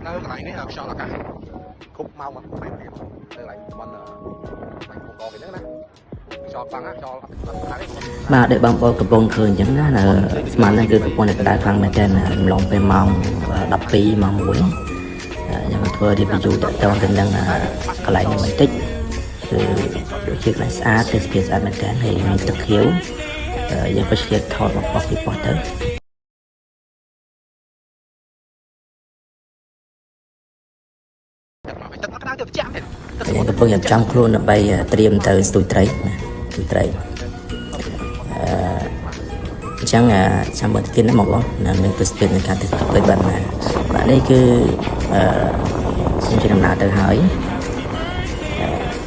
នៅកន្លែងនេះខ្យល់អាកាសគ្រប់ម៉ោងមកបែបនេះនៅកន្លែងមិនកងគេហ្នឹងណាខ្យល់ខ្លាំងណាខ្យល់បាទដែលបងប្អូនកំពុងឃើញអញ្ចឹងណាស្មានហ្នឹងគឺកំពុងតែក្តៅខ្លាំងមែនទែនរំលងពេលម៉ោង12ម៉ោង1ខ្ញុំធ្វើរីវីយូតទៅនឹងកន្លែងនេះបន្តិចគឺដូចជាកន្លែងស្អាតទេសភាពស្អាតមែនទែនហើយមានទឹកខៀវយើងក៏ឆ្លៀតថតមកពីប៉ុស្តិ៍ទៅយើងកំពុងចាំខ្លួនដើម្បីត្រៀមទៅស្ទូចត្រីណាស្ទូចត្រីអញ្ចឹងចាំមើលទៀតណាបងប្អូននៅទស្សនវិជ្ជានៃការទេសភាពបែបណាបាទនេះគឺខ្ញុំជាដំណើរទៅហើយ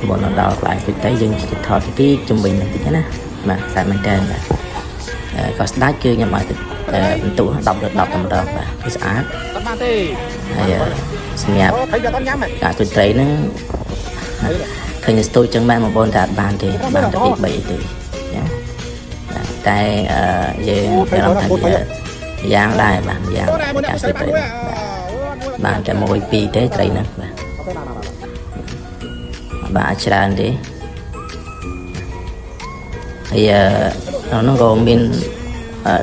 មុនដល់កន្លែងស្ទូចត្រីយើងថតទីជំវិញបន្តិចណាបាទស្អាតមែនតើបាទក៏ស្ដាច់គឺខ្ញុំឲ្យបន្ទុក10 លើ 10តែម្ដងបាទគឺស្អាតអត់បានទេហើយសម្រាប់ការស្ទូចត្រីហ្នឹងឃើញស្ទូចចឹងបានបងប្អូនតែអត់បានទេបានតែ2 3ទេណាតែយើងមានអារម្មណ៍ថាយ៉ាងដែរបាទយ៉ាងការស្ទូចត្រីបានតែ1 2ទេត្រីហ្នឹងបាទច្រើនទេហើយនោះក៏មាន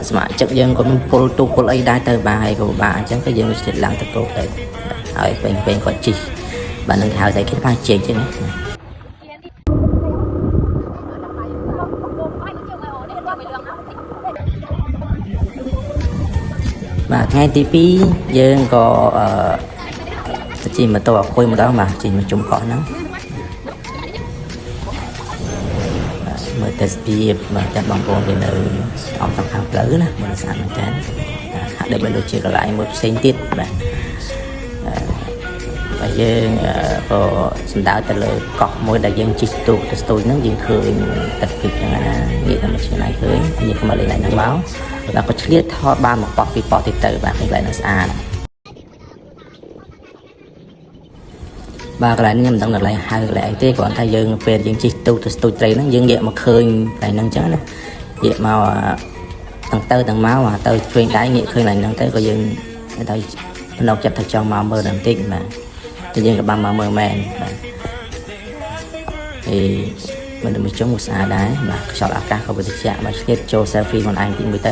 ស្ម័គ្រចិត្តយើងក៏មានពុលទូពុលអីដែរទៅបាទហើយក៏បាទអញ្ចឹងក៏យើងជិះឡើងទៅគោកទៅហើយពេញគាត់ជិះបាទនឹងហៅស្អីគេថាជែកចឹងណាបាទថ្ងៃទី2យើងក៏ជិះម៉ូតូអគុយម្ដងបាទជិះមកជុំកោះហ្នឹងមើលទេសភាពបាទចាំបងប្អូននៅអំសំខាងផ្លូវណាមើលស្អាតមែនតើហាក់ដូចជាកន្លែងមួយផ្សេងទៀតបាទហើយយើងក៏សំដៅទៅលើកោះមួយដែលយើងជិះទូកទៅស្ទូចហ្នឹងយើងឃើញទឹកពីយ៉ាងណានិយាយតែមួយឆ្ងាយឃើញយើងមកលេងហ្នឹងមកแล้วก็ឆ្លៀតថតបានមកប៉ោះពីប៉ោះទៀតទៅបាទកន្លែងហ្នឹងស្អាតបាទកន្លែងនេះមិនដឹងកន្លែងហៅកន្លែងអីទេគ្រាន់តែយើងពេលយើងជិះទូកទៅស្ទូចត្រីហ្នឹងយើងងាកមកឃើញកន្លែងហ្នឹងអញ្ចឹងណាងាកមកទាំងទៅទាំងមកទៅឆ្វេងដៃងាកឃើញកន្លែងហ្នឹងទៅក៏យើងទៅភ្នែកចិត្តថាចង់មកមើលបន្តិចបាទតែយើងក៏បានមកមើលមែនបាទមិនទៅជុំស្អាតដែរបាទខ្យល់អាកាសក៏វិទ្យាបាទឆ្លៀតចូល selfie ខ្លួនឯងទីមួយទៅ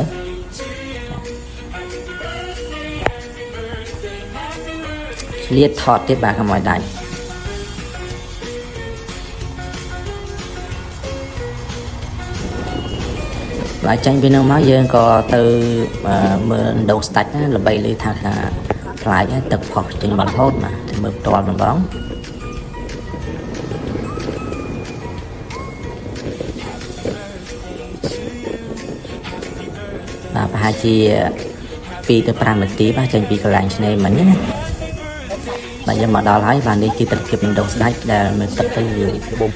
ឆ្លៀតថតទៀតបាទកុំឲ្យដាច់បាទចាញ់ពីនោះមកយើងក៏ទៅមើលដងស្ដាច់ណាល្បីឮថាខ្លាចទឹកផុសចេញបាត់រហូតបាទទៅមើលផ្ទាល់ម្ដងបាទប្រហែលជា2 ទៅ 5 នាទីបាទចេញពីកន្លែងឆ្នេរមិញណាបាទយើងមកដល់ហើយបាទនេះគឺទិដ្ឋភាពដងស្ដាច់ដែលមើលទឹកទៅបុំ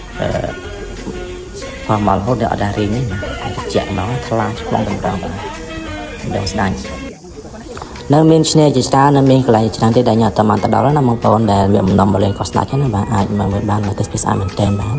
ផុសមករហូតដល់អត់ដែររីងនេះបាទជាក់ម្ដងថ្លាឆ្លងតម្រងបាទដងស្ដាច់នៅមានឆ្នេរជាច្រើននៅមានកន្លែងច្រើនទេដែលខ្ញុំអត់តាមទៅដល់ណាបងប្អូនដែលមានបំណងមកលេងកោះស្ដាច់ណាបាទអាចមកមើលបាននៅទេសភាពស្អាតមែនទែនបាទ